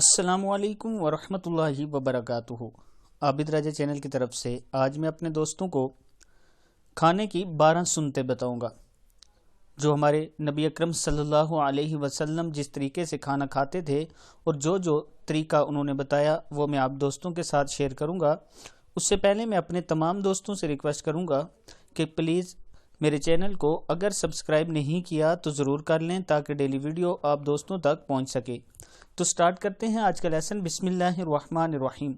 السلام علیکم ورحمۃ اللہ وبرکاتہ۔ عابد راجہ چینل کی طرف سے آج میں اپنے دوستوں کو کھانے کی 12 سنتیں بتاؤں گا جو ہمارے نبی اکرم صلی اللہ علیہ وسلم جس طریقے سے کھانا کھاتے تھے اور جو طریقہ انہوں نے بتایا وہ میں آپ دوستوں کے ساتھ شیئر کروں گا۔ اس سے پہلے میں اپنے تمام دوستوں سے ریکویسٹ کروں گا کہ پلیز میرے چینل کو اگر سبسکرائب نہیں کیا تو ضرور کر لیں تاکہ ڈیلی ویڈیو آپ دوستوں تک پہنچ سکے۔ تو سٹارٹ کرتے ہیں آج کا لیسن۔ بسم اللہ الرحمن الرحیم۔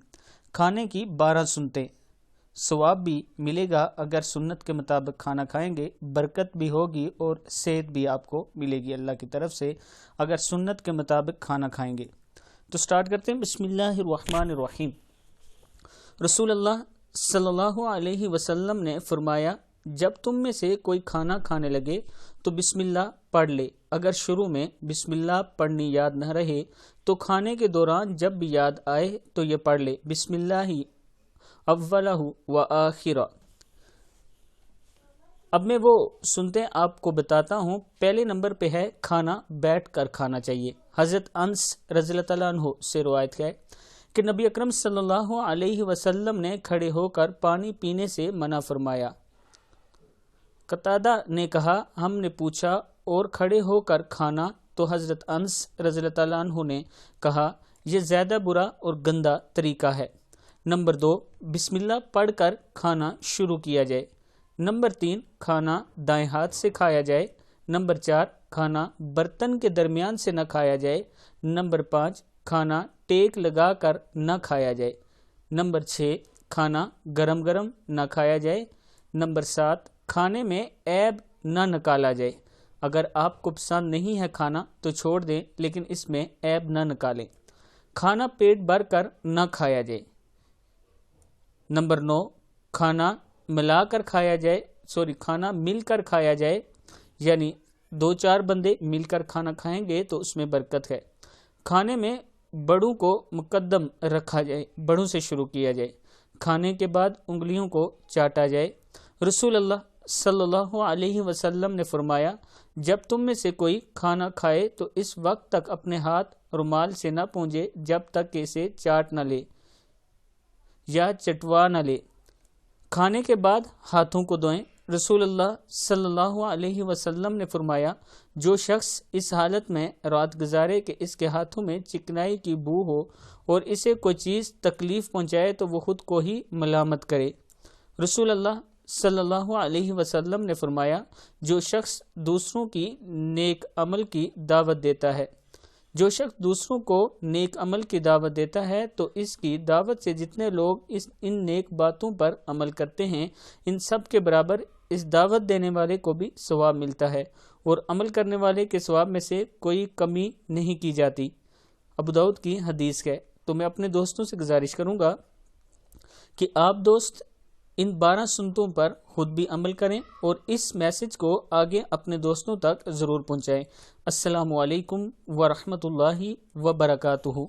کھانے کی 12 سنتیں۔ ثواب بھی ملے گا اگر سنت کے مطابق کھانا کھائیں گے، برکت بھی ہوگی اور صحت بھی آپ کو ملے گی اللہ کی طرف سے اگر سنت کے مطابق کھانا کھائیں گے۔ تو سٹارٹ کرتے ہیں بسم اللہ الرحمن الرحیم۔ رسول اللہ صلی اللہ علیہ وسلم نے فرمایا، جب تم میں سے کوئی کھانا کھانے لگے تو بسم اللہ پڑھ لے۔ اگر شروع میں بسم اللہ پڑھنی یاد نہ رہے تو کھانے کے دوران جب بھی یاد آئے تو یہ پڑھ لے، بسم اللہ اولہ و آخرہ۔ اب میں وہ سنتے آپ کو بتاتا ہوں۔ پہلے نمبر پہ ہے کھانا بیٹھ کر کھانا چاہیے۔ حضرت انس رضی اللہ تعالیٰ عنہ سے روایت ہے کہ نبی اکرم صلی اللہ علیہ وسلم نے کھڑے ہو کر پانی پینے سے منع فرمایا۔ قتادہ نے کہا، ہم نے پوچھا اور کھڑے ہو کر کھانا؟ تو حضرت انس رضی اللہ تعالیٰ عنہ نے کہا، یہ زیادہ برا اور گندا طریقہ ہے۔ نمبر 2، بسم اللہ پڑھ کر کھانا شروع کیا جائے۔ نمبر 3، کھانا دائیں ہاتھ سے کھایا جائے۔ نمبر 4، کھانا برتن کے درمیان سے نہ کھایا جائے۔ نمبر 5، کھانا ٹیک لگا کر نہ کھایا جائے۔ نمبر 6، کھانا گرم گرم نہ کھایا جائے۔ نمبر 7، کھانے میں عیب نہ نکالا جائے۔ اگر آپ کو پسند نہیں ہے کھانا تو چھوڑ دیں، لیکن اس میں عیب نہ نکالیں۔ کھانا پیٹ بھر کر نہ کھایا جائے۔ نمبر 9، کھانا ملا کر کھایا جائے، کھانا مل کر کھایا جائے، یعنی 2-4 بندے مل کر کھانا کھائیں گے تو اس میں برکت ہے۔ کھانے میں بڑوں کو مقدم رکھا جائے، بڑوں سے شروع کیا جائے۔ کھانے کے بعد انگلیوں کو چاٹا جائے۔ رسول اللہ صلی اللہ علیہ وسلم نے فرمایا، جب تم میں سے کوئی کھانا کھائے تو اس وقت تک اپنے ہاتھ رومال سے نہ پونجے جب تک کہ اسے چاٹ نہ لے یا چٹوا نہ لے۔ کھانے کے بعد ہاتھوں کو دھوئیں۔ رسول اللہ صلی اللہ علیہ وسلم نے فرمایا، جو شخص اس حالت میں رات گزارے کہ اس کے ہاتھوں میں چکنائی کی بو ہو اور اسے کوئی چیز تکلیف پہنچائے تو وہ خود کو ہی ملامت کرے۔ رسول اللہ صلی اللہ علیہ وسلم نے فرمایا، جو شخص دوسروں کی نیک عمل کی دعوت دیتا ہے، جو شخص دوسروں کو نیک عمل کی دعوت دیتا ہے تو اس کی دعوت سے جتنے لوگ ان نیک باتوں پر عمل کرتے ہیں ان سب کے برابر اس دعوت دینے والے کو بھی ثواب ملتا ہے اور عمل کرنے والے کے ثواب میں سے کوئی کمی نہیں کی جاتی۔ ابو داؤد کی حدیث ہے۔ تو میں اپنے دوستوں سے گزارش کروں گا کہ آپ دوست ان 12 سنتوں پر خود بھی عمل کریں اور اس میسج کو آگے اپنے دوستوں تک ضرور پہنچائیں۔ السلام علیکم ورحمۃ اللہ وبرکاتہ۔